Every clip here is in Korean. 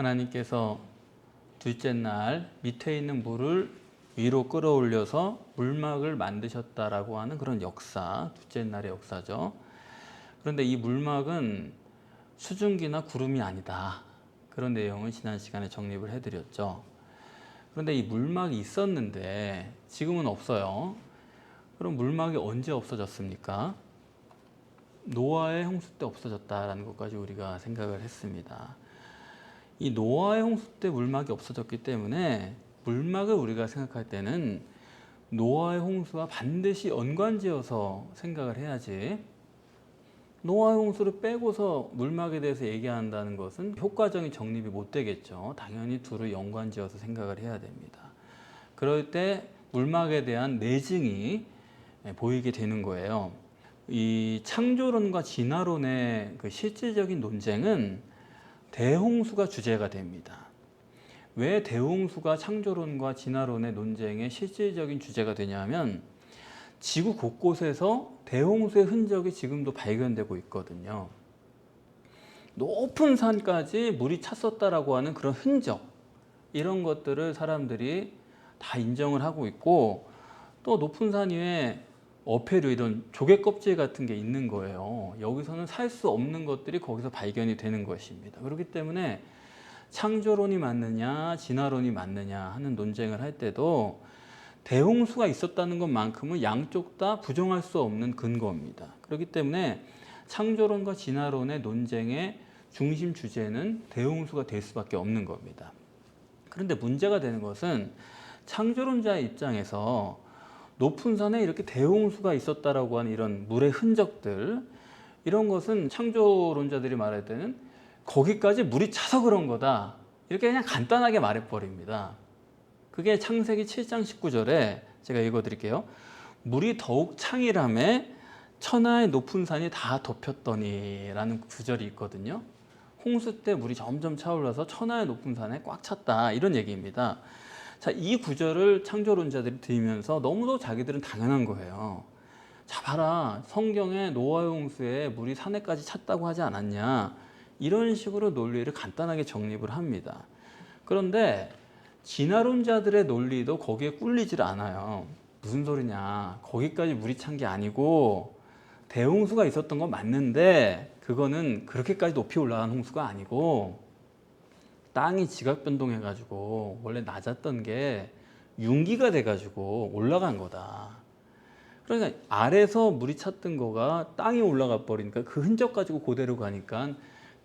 하나님께서 둘째 날 밑에 있는 물을 위로 끌어올려서 물막을 만드셨다라고 하는 그런 역사, 둘째 날의 역사죠. 그런데 이 물막은 수증기나 구름이 아니다. 그런 내용을 지난 시간에 정립을 해드렸죠. 그런데 이 물막이 있었는데 지금은 없어요. 그럼 물막이 언제 없어졌습니까? 노아의 홍수 때 없어졌다라는 것까지 우리가 생각을 했습니다. 이 노아의 홍수 때 물막이 없어졌기 때문에 물막을 우리가 생각할 때는 노아의 홍수와 반드시 연관지어서 생각을 해야지, 노아의 홍수를 빼고서 물막에 대해서 얘기한다는 것은 효과적인 정립이 못 되겠죠. 당연히 둘을 연관지어서 생각을 해야 됩니다. 그럴 때 물막에 대한 내증이 보이게 되는 거예요. 이 창조론과 진화론의 그 실질적인 논쟁은 대홍수가 주제가 됩니다. 왜 대홍수가 창조론과 진화론의 논쟁의 실질적인 주제가 되냐면 지구 곳곳에서 대홍수의 흔적이 지금도 발견되고 있거든요. 높은 산까지 물이 찼었다라고 하는 그런 흔적, 이런 것들을 사람들이 다 인정을 하고 있고, 또 높은 산 위에 어패류, 이런 조개 껍질 같은 게 있는 거예요. 여기서는 살 수 없는 것들이 거기서 발견이 되는 것입니다. 그렇기 때문에 창조론이 맞느냐 진화론이 맞느냐 하는 논쟁을 할 때도 대홍수가 있었다는 것만큼은 양쪽 다 부정할 수 없는 근거입니다. 그렇기 때문에 창조론과 진화론의 논쟁의 중심 주제는 대홍수가 될 수밖에 없는 겁니다. 그런데 문제가 되는 것은 창조론자의 입장에서 높은 산에 이렇게 대홍수가 있었다라고 하는 이런 물의 흔적들, 이런 것은 창조론자들이 말할 때는 거기까지 물이 차서 그런 거다, 이렇게 그냥 간단하게 말해버립니다. 그게 창세기 7장 19절에 제가 읽어드릴게요. 물이 더욱 창이라매 천하의 높은 산이 다 덮였더니 라는 구절이 있거든요. 홍수 때 물이 점점 차올라서 천하의 높은 산에 꽉 찼다, 이런 얘기입니다. 자, 이 구절을 창조론자들이 들으면서 너무도 자기들은 당연한 거예요. 자, 봐라, 성경에 노아의 홍수에 물이 산에까지 찼다고 하지 않았냐, 이런 식으로 논리를 간단하게 정립을 합니다. 그런데 진화론자들의 논리도 거기에 꿀리질 않아요. 무슨 소리냐, 거기까지 물이 찬 게 아니고 대홍수가 있었던 건 맞는데 그거는 그렇게까지 높이 올라간 홍수가 아니고 땅이 지각 변동해가지고 원래 낮았던 게 융기가 돼가지고 올라간 거다. 그러니까 아래서 물이 찼던 거가 땅이 올라가 버리니까 그 흔적 가지고 그대로 가니까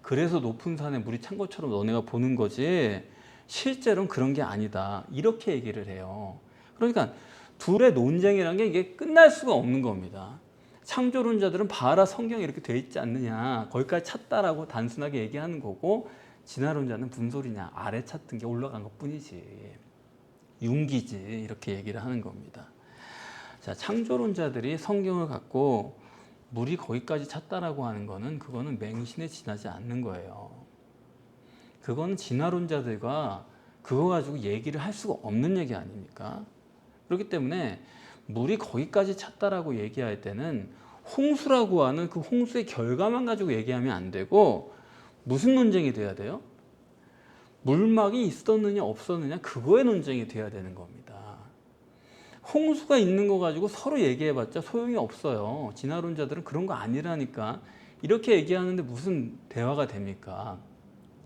그래서 높은 산에 물이 찬 것처럼 너네가 보는 거지 실제로는 그런 게 아니다, 이렇게 얘기를 해요. 그러니까 둘의 논쟁이라는 게 이게 끝날 수가 없는 겁니다. 창조론자들은 봐라, 성경에 이렇게 돼 있지 않느냐, 거기까지 찼다라고 단순하게 얘기하는 거고, 진화론자는 무슨 소리냐, 아래 찼던 게 올라간 것 뿐이지, 융기지, 이렇게 얘기를 하는 겁니다. 자, 창조론자들이 성경을 갖고 물이 거기까지 찼다라고 하는 거는 그거는 맹신에 지나지 않는 거예요. 그거는 진화론자들과 그거 가지고 얘기를 할 수가 없는 얘기 아닙니까? 그렇기 때문에 물이 거기까지 찼다라고 얘기할 때는 홍수라고 하는 그 홍수의 결과만 가지고 얘기하면 안 되고, 무슨 논쟁이 돼야 돼요? 물막이 있었느냐 없었느냐, 그거의 논쟁이 돼야 되는 겁니다. 홍수가 있는 거 가지고 서로 얘기해봤자 소용이 없어요. 진화론자들은 그런 거 아니라니까. 이렇게 얘기하는데 무슨 대화가 됩니까?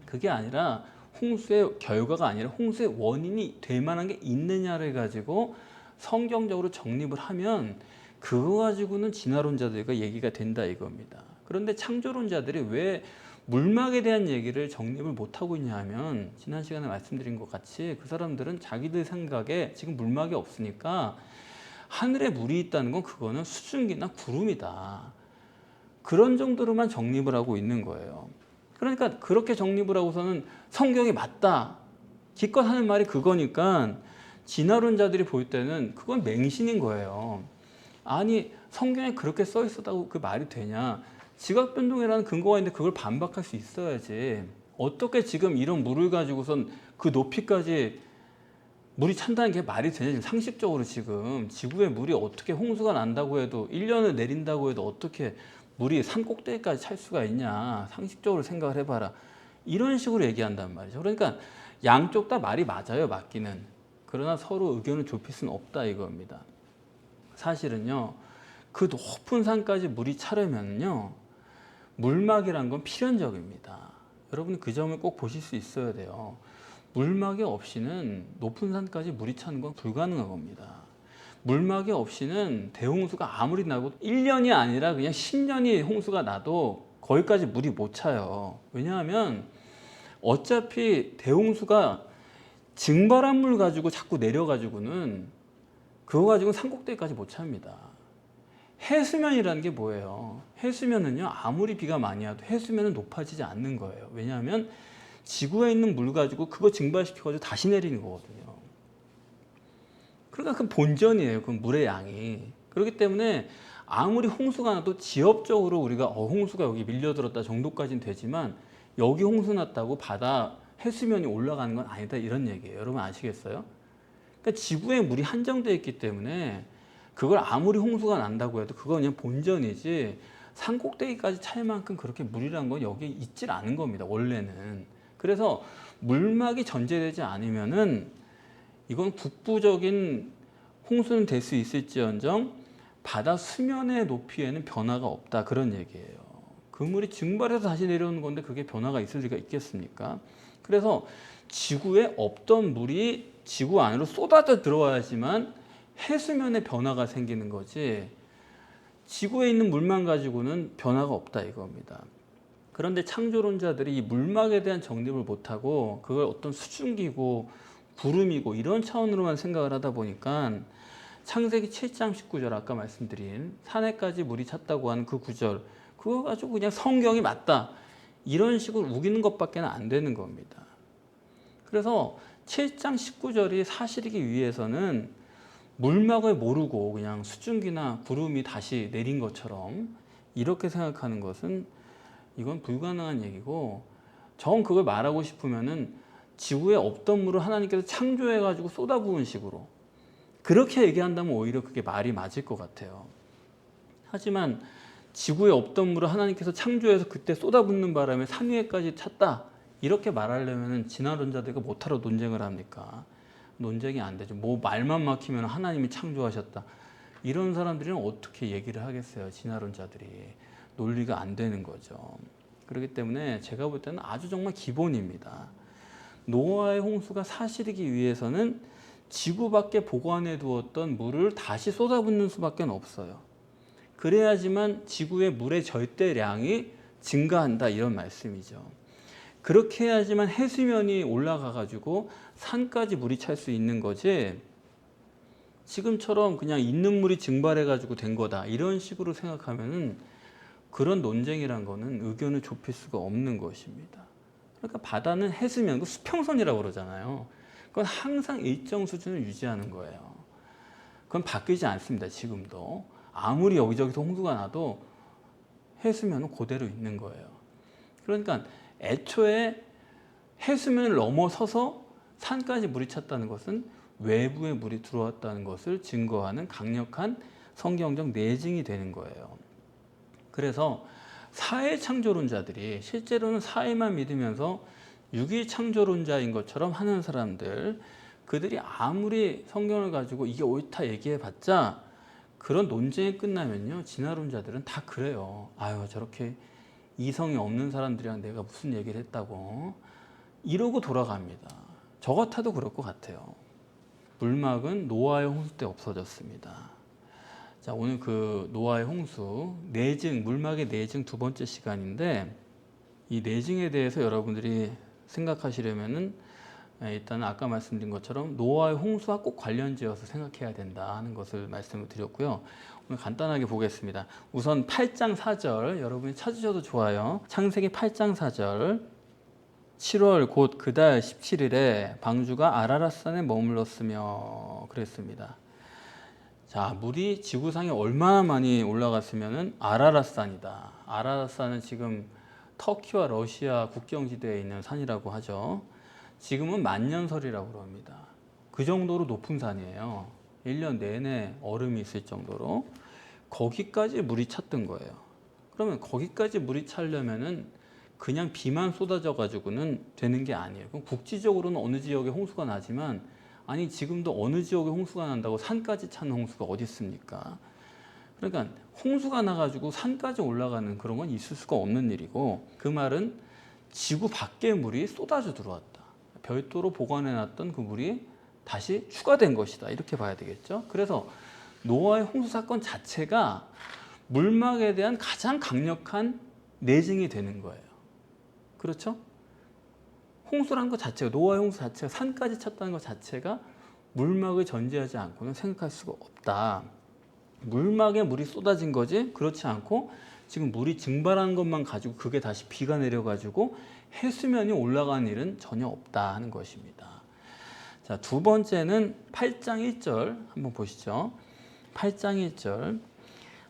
그게 아니라 홍수의 결과가 아니라 홍수의 원인이 될 만한 게 있느냐를 가지고 성경적으로 정립을 하면 그거 가지고는 진화론자들과 얘기가 된다, 이겁니다. 그런데 창조론자들이 왜 물막에 대한 얘기를 정립을 못하고 있냐 하면, 지난 시간에 말씀드린 것 같이 그 사람들은 자기들 생각에 지금 물막이 없으니까 하늘에 물이 있다는 건 그거는 수증기나 구름이다, 그런 정도로만 정립을 하고 있는 거예요. 그러니까 그렇게 정립을 하고서는 성경이 맞다, 기껏 하는 말이 그거니까 진화론자들이 볼 때는 그건 맹신인 거예요. 아니, 성경에 그렇게 써 있었다고 그 말이 되냐, 지각변동이라는 근거가 있는데 그걸 반박할 수 있어야지. 어떻게 지금 이런 물을 가지고선 그 높이까지 물이 찬다는 게 말이 되냐, 지금 상식적으로 지금 지구에 물이 어떻게 홍수가 난다고 해도 1년을 내린다고 해도 어떻게 물이 산 꼭대기까지 찰 수가 있냐, 상식적으로 생각을 해봐라. 이런 식으로 얘기한단 말이죠. 그러니까 양쪽 다 말이 맞아요, 맞기는. 그러나 서로 의견을 좁힐 수는 없다 이겁니다. 사실은요, 그 높은 산까지 물이 차려면요, 물막이란 건 필연적입니다. 여러분 그 점을 꼭 보실 수 있어야 돼요. 물막이 없이는 높은 산까지 물이 차는 건 불가능한 겁니다. 물막이 없이는 대홍수가 아무리 나고 1년이 아니라 그냥 10년이 홍수가 나도 거기까지 물이 못 차요. 왜냐하면 어차피 대홍수가 증발한 물 가지고 자꾸 내려가지고는 그거 가지고 산꼭대기까지 못 찹니다. 해수면이라는 게 뭐예요? 해수면은요, 아무리 비가 많이 와도 해수면은 높아지지 않는 거예요. 왜냐하면 지구에 있는 물 가지고 그거 증발시켜가지고 다시 내리는 거거든요. 그러니까 그 본전이에요. 그 물의 양이. 그렇기 때문에 아무리 홍수가 나도 지역적으로 우리가 홍수가 여기 밀려들었다 정도까지는 되지만 여기 홍수 났다고 바다 해수면이 올라가는 건 아니다 이런 얘기예요. 여러분 아시겠어요? 그러니까 지구에 물이 한정되어 있기 때문에 그걸 아무리 홍수가 난다고 해도 그건 그냥 본전이지 산 꼭대기까지 찰 만큼 그렇게 물이란 건 여기에 있질 않은 겁니다. 원래는. 그래서 물막이 전제되지 않으면은 이건 국부적인 홍수는 될 수 있을지언정 바다 수면의 높이에는 변화가 없다 그런 얘기예요. 그 물이 증발해서 다시 내려오는 건데 그게 변화가 있을 리가 있겠습니까? 그래서 지구에 없던 물이 지구 안으로 쏟아져 들어와야지만 해수면에 변화가 생기는 거지 지구에 있는 물만 가지고는 변화가 없다 이겁니다. 그런데 창조론자들이 이 물막에 대한 정립을 못하고 그걸 어떤 수증기고 구름이고 이런 차원으로만 생각을 하다 보니까 창세기 7장 19절 아까 말씀드린 산에까지 물이 찼다고 하는 그 구절 그거 가지고 그냥 성경이 맞다 이런 식으로 우기는 것밖에 안 되는 겁니다. 그래서 7장 19절이 사실이기 위해서는 물막을 모르고 그냥 수증기나 구름이 다시 내린 것처럼 이렇게 생각하는 것은 이건 불가능한 얘기고 정 그걸 말하고 싶으면은 지구에 없던 물을 하나님께서 창조해가지고 쏟아부은 식으로 그렇게 얘기한다면 오히려 그게 말이 맞을 것 같아요. 하지만 지구에 없던 물을 하나님께서 창조해서 그때 쏟아붓는 바람에 산 위에까지 찼다 이렇게 말하려면 진화론자들과 못하러 논쟁을 합니까? 논쟁이 안 되죠. 뭐 말만 막히면 하나님이 창조하셨다 이런 사람들은 어떻게 얘기를 하겠어요? 진화론자들이 논리가 안 되는 거죠. 그렇기 때문에 제가 볼 때는 아주 정말 기본입니다. 노아의 홍수가 사실이기 위해서는 지구 밖에 보관해 두었던 물을 다시 쏟아붓는 수밖에 없어요. 그래야지만 지구의 물의 절대량이 증가한다 이런 말씀이죠. 그렇게 해야지만 해수면이 올라가 가지고 산까지 물이 찰 수 있는 거지 지금처럼 그냥 있는 물이 증발해 가지고 된 거다 이런 식으로 생각하면은 그런 논쟁이란 거는 의견을 좁힐 수가 없는 것입니다. 그러니까 바다는 해수면, 수평선이라고 그러잖아요. 그건 항상 일정 수준을 유지하는 거예요. 그건 바뀌지 않습니다. 지금도. 아무리 여기저기서 홍수가 나도 해수면은 그대로 있는 거예요. 그러니까 애초에 해수면을 넘어서서 산까지 물이 찼다는 것은 외부의 물이 들어왔다는 것을 증거하는 강력한 성경적 내증이 되는 거예요. 그래서 사회 창조론자들이 실제로는 사회만 믿으면서 유기 창조론자인 것처럼 하는 사람들 그들이 아무리 성경을 가지고 이게 옳다 얘기해봤자 그런 논쟁이 끝나면요 진화론자들은 다 그래요. 아유 저렇게 이성이 없는 사람들이랑 내가 무슨 얘기를 했다고 이러고 돌아갑니다. 저 같아도 그럴 것 같아요. 물막은 노아의 홍수 때 없어졌습니다. 자, 오늘 그 노아의 홍수 내증, 물막의 내증 두 번째 시간인데 이 내증에 대해서 여러분들이 생각하시려면은 일단 아까 말씀드린 것처럼 노아의 홍수와 꼭 관련지어서 생각해야 된다 하는 것을 말씀을 드렸고요. 오늘 간단하게 보겠습니다. 우선 8장 4절 여러분이 찾으셔도 좋아요. 창세기 8장 4절 7월 곧 그달 17일에 방주가 아라랏산에 머물렀으며 그랬습니다. 자, 물이 지구상에 얼마나 많이 올라갔으면은 아라랏산이다. 아라랏산은 지금 터키와 러시아 국경지대에 있는 산이라고 하죠. 지금은 만년설이라고 합니다. 그 정도로 높은 산이에요. 1년 내내 얼음이 있을 정도로 거기까지 물이 찼던 거예요. 그러면 거기까지 물이 차려면은 그냥 비만 쏟아져 가지고는 되는 게 아니에요. 그럼 국지적으로는 어느 지역에 홍수가 나지만 아니 지금도 어느 지역에 홍수가 난다고 산까지 차는 홍수가 어디 있습니까? 그러니까 홍수가 나가지고 산까지 올라가는 그런 건 있을 수가 없는 일이고, 그 말은 지구 밖에 물이 쏟아져 들어왔다. 별도로 보관해놨던 그 물이 다시 추가된 것이다. 이렇게 봐야 되겠죠. 그래서 노아의 홍수 사건 자체가 물막에 대한 가장 강력한 내증이 되는 거예요. 그렇죠? 홍수라는 것 자체가, 노아의 홍수 자체가 산까지 찼다는 것 자체가 물막을 전제하지 않고는 생각할 수가 없다. 물막에 물이 쏟아진 거지, 그렇지 않고 지금 물이 증발하는 것만 가지고 그게 다시 비가 내려가지고 해수면이 올라가는 일은 전혀 없다 하는 것입니다. 자, 두 번째는 8장 1절 한번 보시죠. 8장 1절.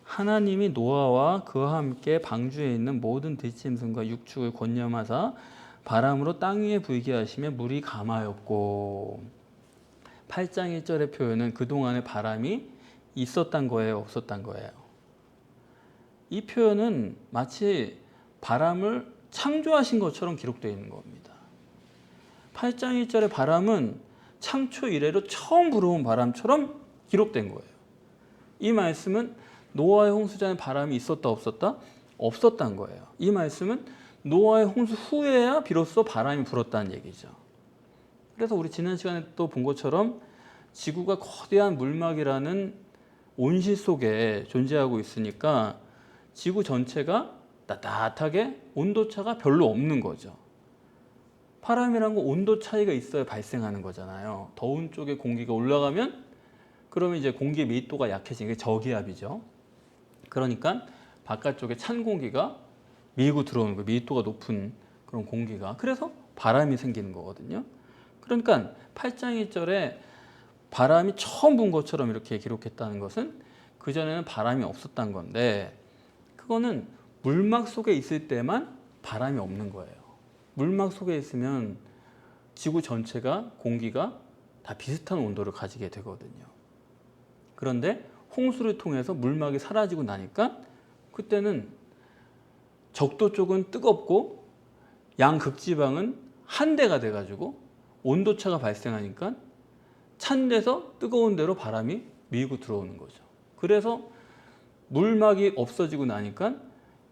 하나님이 노아와 그와 함께 방주에 있는 모든 들짐승과 육축을 권념하사 바람으로 땅 위에 불게 하시며 물이 감하였고. 8장 1절의 표현은 그동안에 바람이 있었단 거예요, 없었단 거예요? 이 표현은 마치 바람을 창조하신 것처럼 기록되어 있는 겁니다. 8장 1절의 바람은 창초 이래로 처음 불어온 바람처럼 기록된 거예요. 이 말씀은 노아의 홍수 전에 바람이 있었다 없었다? 없었단 거예요. 이 말씀은 노아의 홍수 후에야 비로소 바람이 불었다는 얘기죠. 그래서 우리 지난 시간에 또 본 것처럼 지구가 거대한 물막이라는 온실 속에 존재하고 있으니까 지구 전체가 따뜻하게 온도차가 별로 없는 거죠. 바람이란 건 온도 차이가 있어야 발생하는 거잖아요. 더운 쪽에 공기가 올라가면 그러면 이제 공기의 밀도가 약해지는 게 저기압이죠. 그러니까 바깥쪽에 찬 공기가 밀고 들어오는 거예요. 밀도가 높은 그런 공기가. 그래서 바람이 생기는 거거든요. 그러니까 8장 1절에 바람이 처음 분 것처럼 이렇게 기록했다는 것은 그전에는 바람이 없었던 건데, 그거는 물막 속에 있을 때만 바람이 없는 거예요. 물막 속에 있으면 지구 전체가 공기가 다 비슷한 온도를 가지게 되거든요. 그런데 홍수를 통해서 물막이 사라지고 나니까 그때는 적도 쪽은 뜨겁고 양극지방은 한대가 돼가지고 온도차가 발생하니까 찬 데서 뜨거운 데로 바람이 밀고 들어오는 거죠. 그래서 물막이 없어지고 나니까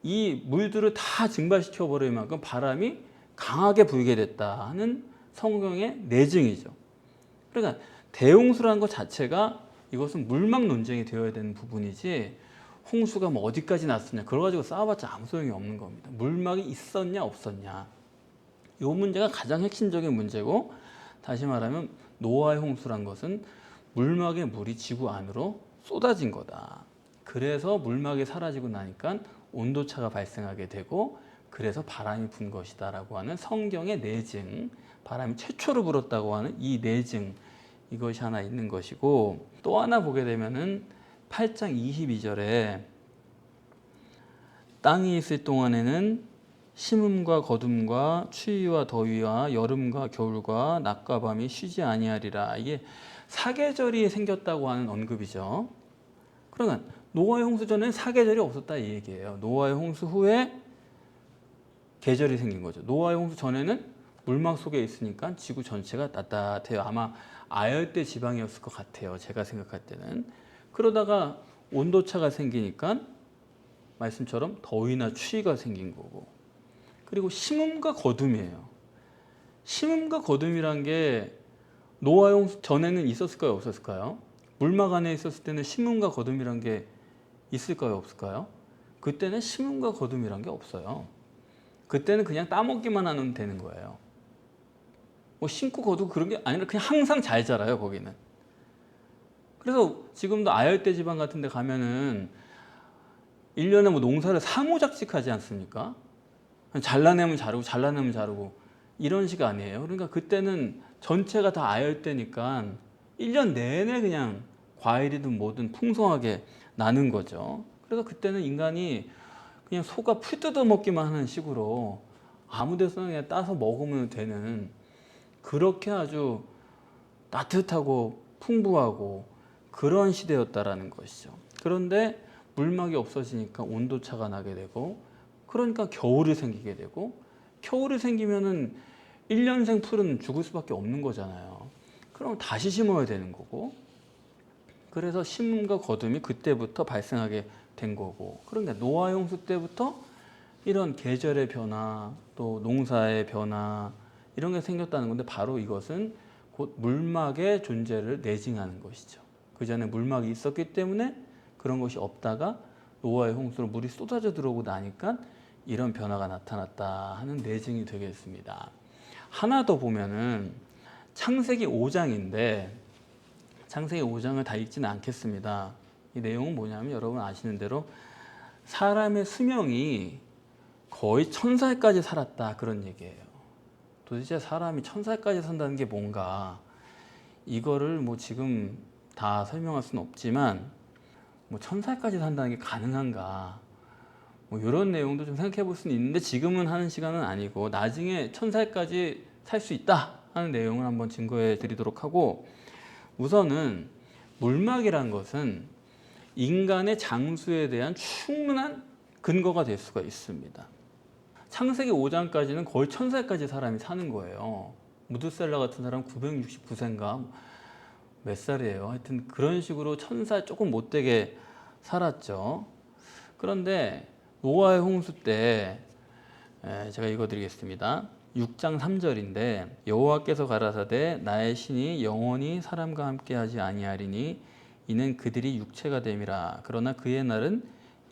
이 물들을 다 증발시켜 버릴 만큼 바람이 강하게 불게 됐다는 성경의 내증이죠. 그러니까 대홍수라는 것 자체가 이것은 물막 논쟁이 되어야 되는 부분이지, 홍수가 뭐 어디까지 났었냐 그걸 가지고 싸워봤자 아무 소용이 없는 겁니다. 물막이 있었냐 없었냐, 이 문제가 가장 핵심적인 문제고, 다시 말하면 노아의 홍수란 것은 물막의 물이 지구 안으로 쏟아진 거다. 그래서 물막이 사라지고 나니까 온도차가 발생하게 되고 그래서 바람이 분 것이다 라고 하는 성경의 내증, 바람이 최초로 불었다고 하는 이 내증, 이것이 하나 있는 것이고, 또 하나 보게 되면은 8장 22절에 땅이 있을 동안에는 심음과 거둠과 추위와 더위와 여름과 겨울과 낮과 밤이 쉬지 아니하리라. 이게 사계절이 생겼다고 하는 언급이죠. 그러면 노아의 홍수 전에는 사계절이 없었다 이 얘기예요. 노아의 홍수 후에 계절이 생긴 거죠. 노아의 홍수 전에는 물막 속에 있으니까 지구 전체가 따뜻해요. 아마 아열대 지방이었을 것 같아요, 제가 생각할 때는. 그러다가 온도차가 생기니까 말씀처럼 더위나 추위가 생긴 거고, 그리고 심음과 거둠이에요. 심음과 거둠이란 게 노아의 홍수 전에는 있었을까요, 없었을까요? 물막 안에 있었을 때는 심음과 거둠이란 게 있을까요, 없을까요? 그때는 심음과 거둠이란 게 없어요. 그때는 그냥 따먹기만 하면 되는 거예요. 뭐 심고 거두고 그런 게 아니라 그냥 항상 잘 자라요, 거기는. 그래서 지금도 아열대 지방 같은 데 가면은 1년에 뭐 농사를 사모작직하지 않습니까? 잘라내면 자르고 잘라내면 자르고 이런 식 아니에요. 그러니까 그때는 전체가 다 아열대니까 1년 내내 그냥 과일이든 뭐든 풍성하게 나는 거죠. 그래서 그때는 인간이 그냥 소가 풀 뜯어 먹기만 하는 식으로 아무 데서나 그냥 따서 먹으면 되는, 그렇게 아주 따뜻하고 풍부하고 그런 시대였다라는 것이죠. 그런데 물막이 없어지니까 온도차가 나게 되고, 그러니까 겨울이 생기게 되고, 겨울이 생기면은 1년생 풀은 죽을 수밖에 없는 거잖아요. 그럼 다시 심어야 되는 거고, 그래서 심음과 거둠이 그때부터 발생하게 된 거고, 그러니까 노화 홍수 때부터 이런 계절의 변화, 또 농사의 변화 이런 게 생겼다는 건데, 바로 이것은 곧 물막의 존재를 내징하는 것이죠. 그 전에 물막이 있었기 때문에 그런 것이 없다가 노아의 홍수로 물이 쏟아져 들어오고 나니까 이런 변화가 나타났다 하는 내징이 되겠습니다. 하나 더 보면은 창세기 5장인데, 창세기 5장을 다 읽지는 않겠습니다. 이 내용은 뭐냐면 여러분 아시는 대로 사람의 수명이 거의 1000살까지 살았다, 그런 얘기예요. 도대체 사람이 1000살까지 산다는 게 뭔가, 이거를 뭐 지금 다 설명할 수는 없지만 뭐 1000살까지 산다는 게 가능한가, 뭐 이런 내용도 좀 생각해 볼 수는 있는데 지금은 하는 시간은 아니고 나중에 1000살까지 살 수 있다 하는 내용을 한번 증거해 드리도록 하고, 우선은 물막이란 것은 인간의 장수에 대한 충분한 근거가 될 수가 있습니다. 창세기 5장까지는 거의 1000살까지 사람이 사는 거예요. 무드셀라 같은 사람 969세인가 몇 살이에요. 하여튼 그런 식으로 1000살 조금 못되게 살았죠. 그런데 노아의 홍수 때, 제가 읽어드리겠습니다. 6장 3절인데, 여호와께서 가라사대 나의 신이 영원히 사람과 함께하지 아니하리니 이는 그들이 육체가 됨이라. 그러나 그의 날은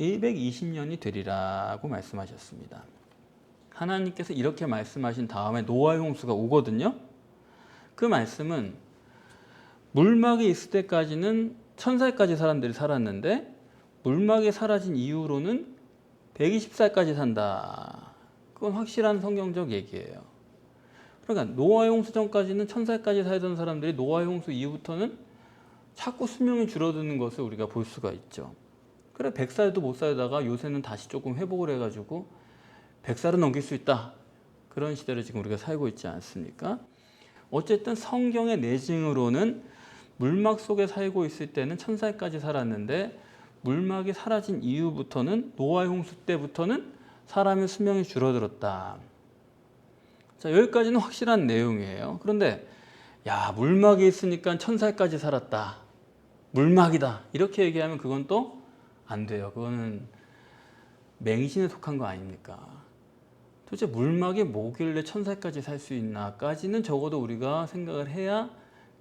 120년이 되리라고 말씀하셨습니다. 하나님께서 이렇게 말씀하신 다음에 노아의 홍수가 오거든요. 그 말씀은 물막이 있을 때까지는 1000살까지 사람들이 살았는데 물막이 사라진 이후로는 120살까지 산다. 그건 확실한 성경적 얘기예요. 그러니까 노아의 홍수 전까지는 1000살까지 살던 사람들이 노아의 홍수 이후부터는 자꾸 수명이 줄어드는 것을 우리가 볼 수가 있죠. 그래 100살도 못 살다가 요새는 다시 조금 회복을 해가지고 100살은 넘길 수 있다. 그런 시대를 지금 우리가 살고 있지 않습니까? 어쨌든 성경의 내징으로는 물막 속에 살고 있을 때는 1000살까지 살았는데 물막이 사라진 이후부터는, 노아의 홍수 때부터는 사람의 수명이 줄어들었다. 자, 여기까지는 확실한 내용이에요. 그런데 야, 물막이 있으니까 1000살까지 살았다, 물막이다, 이렇게 얘기하면 그건 또 안 돼요. 그거는 맹신에 속한 거 아닙니까? 도대체 물막이 뭐길래 1000살까지 살 수 있나까지는 적어도 우리가 생각을 해야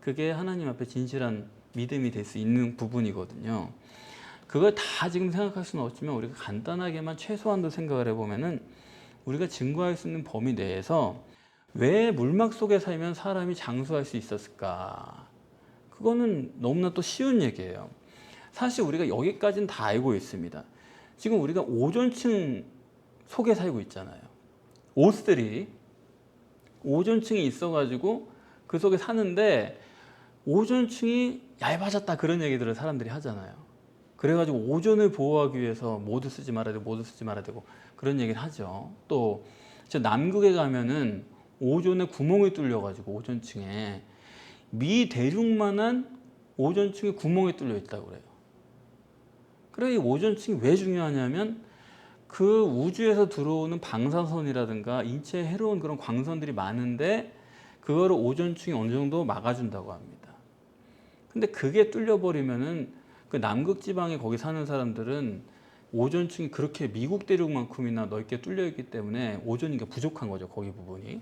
그게 하나님 앞에 진실한 믿음이 될 수 있는 부분이거든요. 그걸 다 지금 생각할 수는 없지만 우리가 간단하게만 최소한도 생각을 해보면은 우리가 증거할 수 있는 범위 내에서 왜 물막 속에 살면 사람이 장수할 수 있었을까? 그거는 너무나 또 쉬운 얘기예요. 사실 우리가 여기까지는 다 알고 있습니다. 지금 우리가 오존층 속에 살고 있잖아요. 오스들이 오존층이 있어가지고 그 속에 사는데 오존층이 얇아졌다, 그런 얘기들을 사람들이 하잖아요. 그래가지고 오존을 보호하기 위해서 모두 쓰지 말아야 되고 모두 쓰지 말아야 되고 그런 얘기를 하죠. 또 저 남극에 가면은 오존에 구멍이 뚫려가지고 오존층에 미 대륙만한 오존층에 구멍이 뚫려 있다고 그래요. 그래, 이 오존층이 왜 중요하냐면 그 우주에서 들어오는 방사선이라든가 인체에 해로운 그런 광선들이 많은데 그거를 오존층이 어느 정도 막아준다고 합니다. 근데 그게 뚫려버리면은 그 남극 지방에 거기 사는 사람들은 오존층이 그렇게 미국 대륙만큼이나 넓게 뚫려 있기 때문에 오존이 부족한 거죠, 거기 부분이.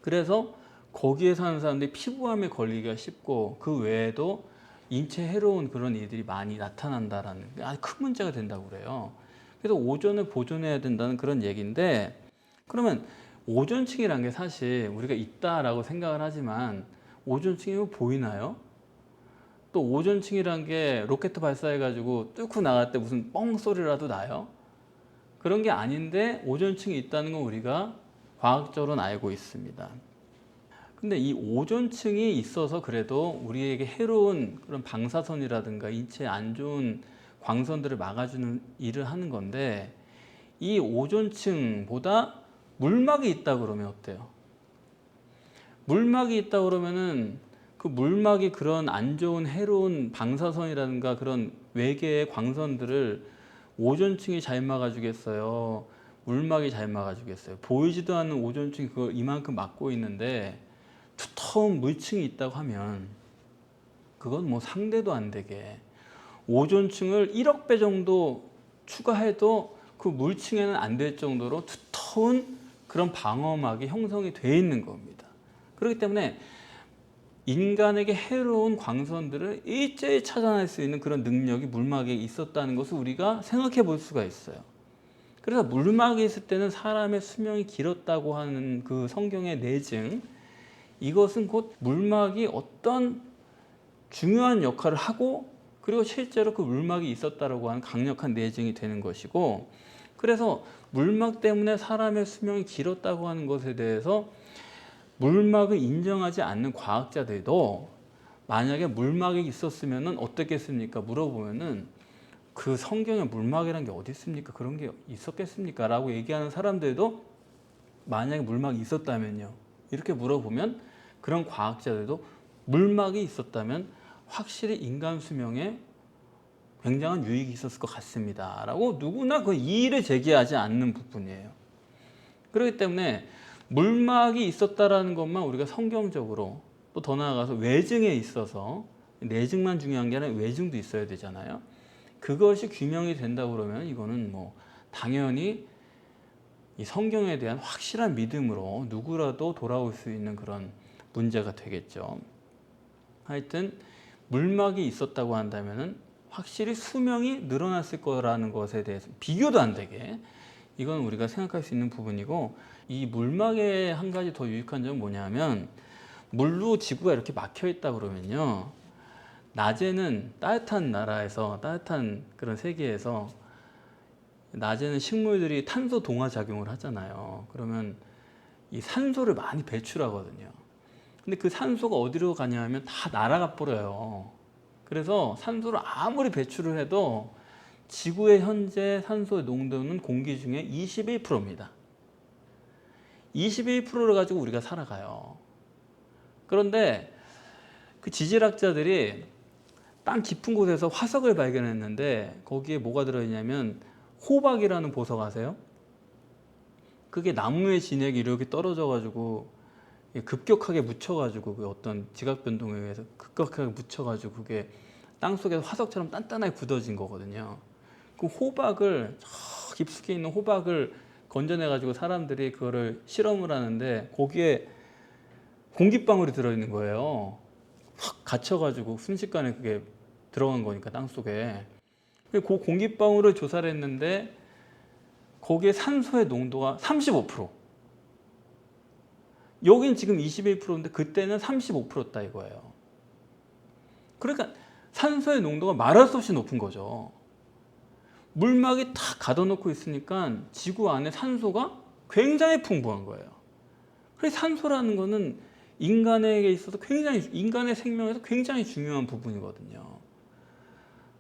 그래서 거기에 사는 사람들이 피부암에 걸리기가 쉽고 그 외에도 인체 해로운 그런 일들이 많이 나타난다라는 아주 큰 문제가 된다고 그래요. 그래서 오존을 보존해야 된다는 그런 얘기인데, 그러면 오존층이란 게 사실 우리가 있다라고 생각을 하지만 오존층이 보이나요? 또 오존층이란 게 로켓 발사해가지고 뚫고 나갈 때 무슨 뻥 소리라도 나요? 그런 게 아닌데 오존층이 있다는 건 우리가 과학적으로는 알고 있습니다. 근데 이 오존층이 있어서 그래도 우리에게 해로운 그런 방사선이라든가 인체에 안 좋은 광선들을 막아주는 일을 하는 건데, 이 오존층보다 물막이 있다 그러면 어때요? 물막이 있다 그러면은 그 물막이 그런 안 좋은 해로운 방사선이라든가 그런 외계의 광선들을 오존층이 잘 막아주겠어요? 물막이 잘 막아주겠어요? 보이지도 않는 오존층이 그걸 이만큼 막고 있는데 두터운 물층이 있다고 하면 그건 뭐 상대도 안 되게 오존층을 1억 배 정도 추가해도 그 물층에는 안 될 정도로 두터운 그런 방어막이 형성이 되어 있는 겁니다. 그렇기 때문에 인간에게 해로운 광선들을 일제히 찾아낼 수 있는 그런 능력이 물막에 있었다는 것을 우리가 생각해 볼 수가 있어요. 그래서 물막이 있을 때는 사람의 수명이 길었다고 하는 그 성경의 내증, 이것은 곧 물막이 어떤 중요한 역할을 하고 그리고 실제로 그 물막이 있었다라고 하는 강력한 내증이 되는 것이고, 그래서 물막 때문에 사람의 수명이 길었다고 하는 것에 대해서 물막을 인정하지 않는 과학자들도 만약에 물막이 있었으면 어떻겠습니까? 물어보면은 그 성경에 물막이라는 게 어디 있습니까? 그런 게 있었겠습니까? 라고 얘기하는 사람들도 만약에 물막이 있었다면요, 이렇게 물어보면 그런 과학자들도 물막이 있었다면 확실히 인간 수명에 굉장한 유익이 있었을 것 같습니다 라고 누구나 그 이의를 제기하지 않는 부분이에요. 그렇기 때문에 물막이 있었다라는 것만 우리가 성경적으로, 또 더 나아가서 외증에 있어서, 내증만 중요한 게 아니라 외증도 있어야 되잖아요. 그것이 규명이 된다고 그러면 이거는 뭐 당연히 이 성경에 대한 확실한 믿음으로 누구라도 돌아올 수 있는 그런 문제가 되겠죠. 하여튼 물막이 있었다고 한다면은 확실히 수명이 늘어났을 거라는 것에 대해서 비교도 안 되게 이건 우리가 생각할 수 있는 부분이고, 이 물막의 한 가지 더 유익한 점은 뭐냐면, 물로 지구가 이렇게 막혀 있다 그러면요, 낮에는 따뜻한 나라에서, 따뜻한 그런 세계에서 낮에는 식물들이 탄소 동화 작용을 하잖아요. 그러면 이 산소를 많이 배출하거든요. 근데 그 산소가 어디로 가냐 하면 다 날아가 버려요. 그래서 산소를 아무리 배출을 해도 지구의 현재 산소의 농도는 공기 중에 21%입니다. 21%를 가지고 우리가 살아가요. 그런데 그 지질학자들이 땅 깊은 곳에서 화석을 발견했는데 거기에 뭐가 들어있냐면 호박이라는 보석 아세요? 그게 나무의 진액이 이렇게 떨어져 가지고 급격하게 묻혀 가지고 그 어떤 지각 변동에 의해서 급격하게 묻혀 가지고 그게 땅 속에서 화석처럼 단단하게 굳어진 거거든요. 그 호박을, 저 깊숙이 있는 호박을 건져내 가지고 사람들이 그거를 실험을 하는데 거기에 공기방울이 들어있는 거예요. 확 갇혀가지고 순식간에 그게 들어간 거니까 땅 속에. 그 공기방울을 조사를 했는데 거기에 산소의 농도가 35%. 여긴 지금 21%인데 그때는 35%였다 이거예요. 그러니까 산소의 농도가 말할 수 없이 높은 거죠. 물막이 탁 가둬놓고 있으니까 지구 안에 산소가 굉장히 풍부한 거예요. 그래서 산소라는 거는 인간에게 있어서 굉장히, 인간의 생명에서 굉장히 중요한 부분이거든요.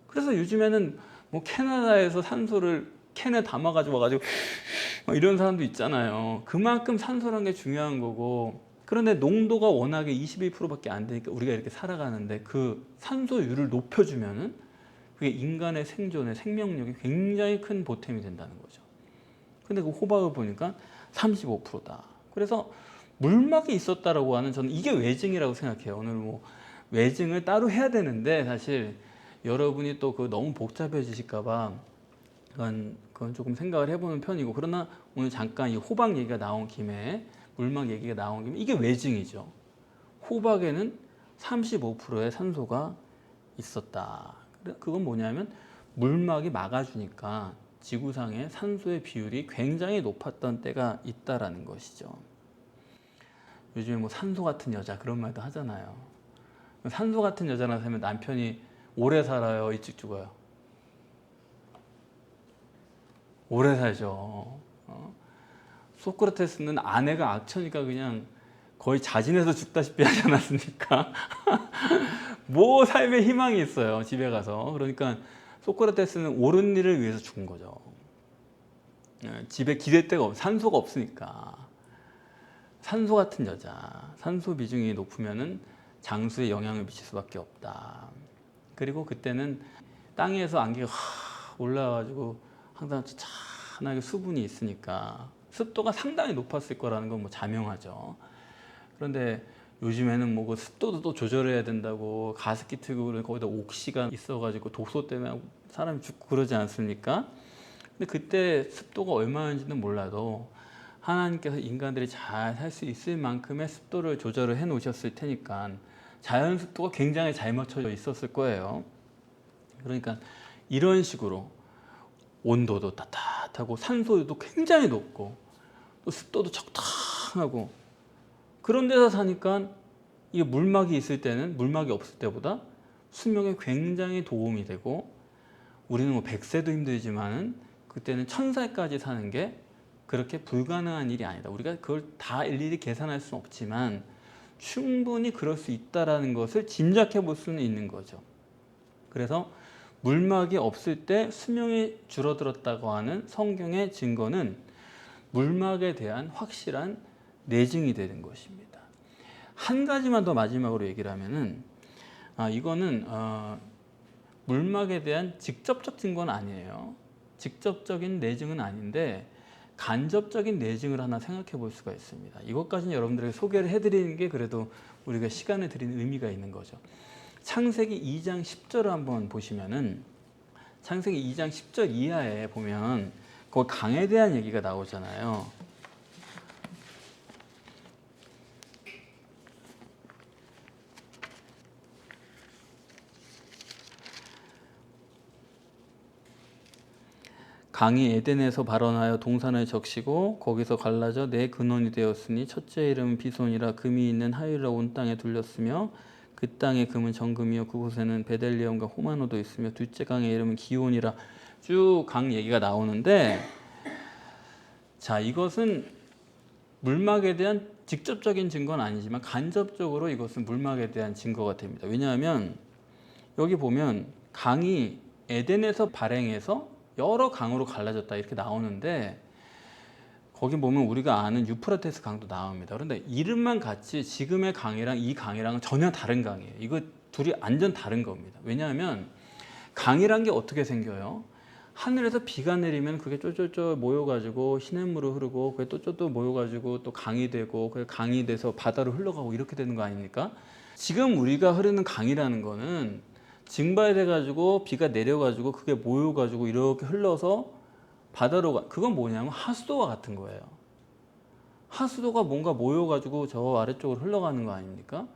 그래서 요즘에는 뭐 캐나다에서 산소를 캔에 담아가지고 와가지고 이런 사람도 있잖아요. 그만큼 산소라는 게 중요한 거고, 그런데 농도가 워낙에 21%밖에 안 되니까 우리가 이렇게 살아가는데 그 산소율을 높여주면은 그게 인간의 생존에, 생명력이 굉장히 큰 보탬이 된다는 거죠. 근데 그 호박을 보니까 35%다. 그래서 물막이 있었다라고 하는, 저는 이게 외증이라고 생각해요. 오늘 뭐 외증을 따로 해야 되는데 사실 여러분이 또 그 너무 복잡해지실까봐 그건 조금 생각을 해보는 편이고, 그러나 오늘 잠깐 이 호박 얘기가 나온 김에, 물막 얘기가 나온 김에 이게 외증이죠. 호박에는 35%의 산소가 있었다. 그건 뭐냐면 물막이 막아주니까 지구상의 산소의 비율이 굉장히 높았던 때가 있다라는 것이죠. 요즘에 뭐 산소 같은 여자 그런 말도 하잖아요. 산소 같은 여자나 살면 남편이 오래 살아요, 일찍 죽어요? 오래 살죠. 소크라테스는 아내가 악처니까 그냥 거의 자진해서 죽다시피 하지 않았습니까? 뭐 삶에 희망이 있어요, 집에 가서. 그러니까 소크라테스는 옳은 일을 위해서 죽은 거죠. 집에 기댈 데가 산소가 없으니까. 산소 같은 여자, 산소 비중이 높으면은 장수에 영향을 미칠 수밖에 없다. 그리고 그때는 땅에서 안개가 올라와가지고 항상 환하게 수분이 있으니까 습도가 상당히 높았을 거라는 건 뭐 자명하죠. 그런데 요즘에는 뭐 그 습도도 또 조절해야 된다고 가습기 틀고 거기다 옥시가 있어가지고 독소 때문에 사람이 죽고 그러지 않습니까? 근데 그때 습도가 얼마인지는 몰라도 하나님께서 인간들이 잘 살 수 있을 만큼의 습도를 조절을 해 놓으셨을 테니까 자연 습도가 굉장히 잘 맞춰져 있었을 거예요. 그러니까 이런 식으로 온도도 따뜻하고 산소도 굉장히 높고 또 습도도 적당하고 그런 데서 사니까 이게 물막이 있을 때는 물막이 없을 때보다 수명에 굉장히 도움이 되고 우리는 뭐 100세도 힘들지만은 그때는 1000살까지 사는 게 그렇게 불가능한 일이 아니다. 우리가 그걸 다 일일이 계산할 수는 없지만 충분히 그럴 수 있다라는 것을 짐작해 볼 수는 있는 거죠. 그래서 물막이 없을 때 수명이 줄어들었다고 하는 성경의 증거는 물막에 대한 확실한 내증이 되는 것입니다. 한 가지만 더 마지막으로 얘기를 하면은 이거는 물막에 대한 직접적 증거는 아니에요. 직접적인 내증은 아닌데 간접적인 내증을 하나 생각해 볼 수가 있습니다. 이것까지는 여러분들에게 소개를 해드리는 게 그래도 우리가 시간을 드리는 의미가 있는 거죠. 창세기 2장 10절을 한번 보시면은 창세기 2장 10절 이하에 보면 그 강에 대한 얘기가 나오잖아요. 강이 에덴에서 발원하여 동산을 적시고 거기서 갈라져 네 근원이 되었으니 첫째 이름은 비손이라 금이 있는 하일라 온 땅에 둘렸으며 그 땅의 금은 정금이요 그곳에는 베델리엄과 호마노도 있으며 둘째 강의 이름은 기온이라. 쭉 강 얘기가 나오는데 자 이것은 물막에 대한 직접적인 증거는 아니지만 간접적으로 이것은 물막에 대한 증거가 됩니다. 왜냐하면 여기 보면 강이 에덴에서 발행해서 여러 강으로 갈라졌다 이렇게 나오는데 거기 보면 우리가 아는 유프라테스 강도 나옵니다. 그런데 이름만 같이 지금의 강이랑 이 강이랑은 전혀 다른 강이에요. 이거 둘이 완전 다른 겁니다. 왜냐하면 강이란 게 어떻게 생겨요? 하늘에서 비가 내리면 그게 쫄쫄쫄 모여가지고 시냇물로 흐르고 그게 또 모여가지고 또 강이 되고 그 강이 돼서 바다로 흘러가고 이렇게 되는 거 아닙니까? 지금 우리가 흐르는 강이라는 거는 증발돼가지고 비가 내려가지고 그게 모여가지고 이렇게 흘러서 바다로 가. 그건 뭐냐면 하수도와 같은 거예요. 하수도가 뭔가 모여가지고 저 아래쪽으로 흘러가는 거 아닙니까?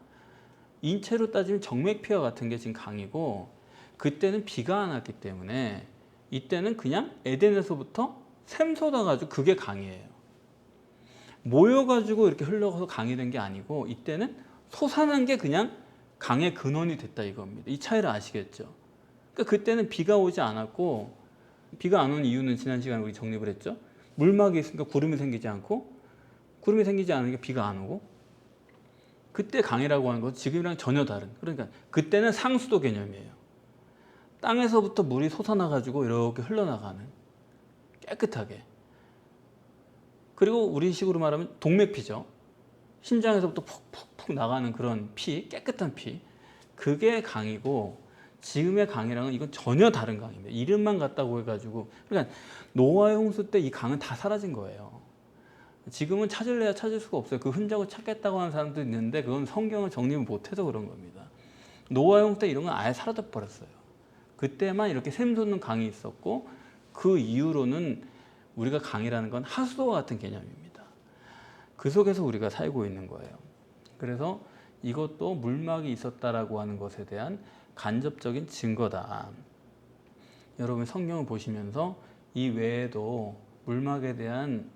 인체로 따지면 정맥피와 같은 게 지금 강이고 그때는 비가 안 왔기 때문에 이때는 그냥 에덴에서부터 샘솟아가지고 그게 강이에요. 모여가지고 이렇게 흘러가서 강이 된 게 아니고 이때는 솟아난 게 그냥 강의 근원이 됐다 이겁니다. 이 차이를 아시겠죠? 그러니까 그때는 비가 오지 않았고 비가 안 온 이유는 지난 시간에 우리 정립을 했죠. 물막이 있으니까 구름이 생기지 않고 구름이 생기지 않으니까 비가 안 오고 그때 강이라고 하는 것은 지금이랑 전혀 다른 그러니까 그때는 상수도 개념이에요. 땅에서부터 물이 솟아나가지고 이렇게 흘러나가는 깨끗하게 그리고 우리식으로 말하면 동맥피죠. 심장에서부터 푹푹푹 나가는 그런 피, 깨끗한 피 그게 강이고 지금의 강이랑은 이건 전혀 다른 강입니다. 이름만 같다고 해가지고 그러니까 노아의 홍수 때 이 강은 다 사라진 거예요. 지금은 찾을래야 찾을 수가 없어요. 그 흔적을 찾겠다고 하는 사람도 있는데 그건 성경을 정립을 못해서 그런 겁니다. 노아의 홍수 때 이런 건 아예 사라져 버렸어요. 그때만 이렇게 샘솟는 강이 있었고 그 이후로는 우리가 강이라는 건 하수도와 같은 개념입니다. 그 속에서 우리가 살고 있는 거예요. 그래서 이것도 물막이 있었다라고 하는 것에 대한 간접적인 증거다. 여러분 성경을 보시면서 이 외에도 물막에 대한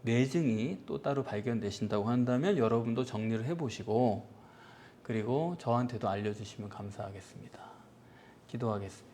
내증이 또 따로 발견되신다고 한다면 여러분도 정리를 해보시고 그리고 저한테도 알려주시면 감사하겠습니다. 기도하겠습니다.